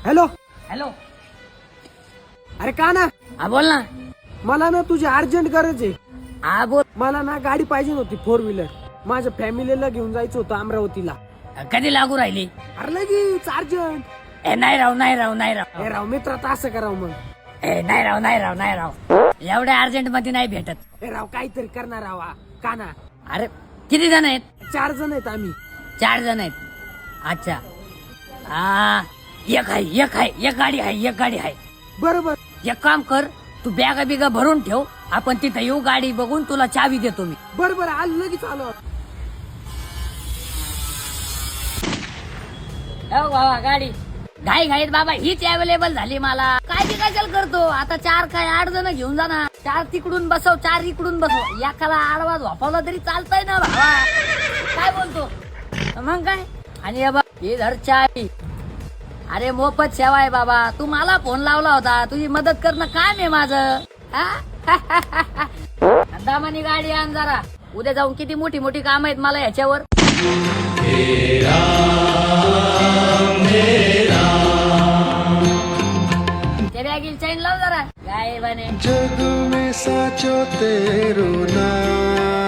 Hello. Hello. अरे का ना, हा बोल ना. मला ना तुझी अर्जंट गरज आहे. हा बोल. मला ना गाडी पाहिजे होती 4 व्हीलर. माझ्या फॅमिलीला घेऊन जायचं होतं अमरावतीला. कधी लागू राहिली? अरे लगेच अर्जंट. नाही राव. हे राव मित्रात असं करावं मग. नाही राव एवढ्या अर्जंट मध्ये नाही भेटत. हे राव काहीतरी करणार राव का ना. अरे किती जण आहेत? 4 जण आहेत आम्ही. 4 जण आहेत. अच्छा. एक गाडी आहे. बरोबर. एक काम कर, तू बॅगा बिगा भरून ठेव, आपण तिथे येऊ, गाडी बघून तुला चावी देतो मी. बरोबर आलो लगेच आलो. बाबा गाडी घाईत बाबा हीच अवेलेबल झाली मला. काय बी कशाला करतो आता? 4 काय 8 जण घेऊन जा ना. 4 तिकडून बसव, 4 इकडून बसव. एकाला आडवा झोपावला तरी चालतंय ना भावा. काय बोलतो मग काय? आणि हे बघ, ही धर चावी. अरे मोफत सेवा आहे बाबा. तू मला फोन लावला होता, तुझी मदत करणं काम आहे माझं. दामानी गाडी आण जरा. उद्या जाऊन किती मोठी मोठी काम आहेत मला ह्याच्यावर. ते बॅगील चैन लाव जरा. काय बने जग में साचो तेरो नाम.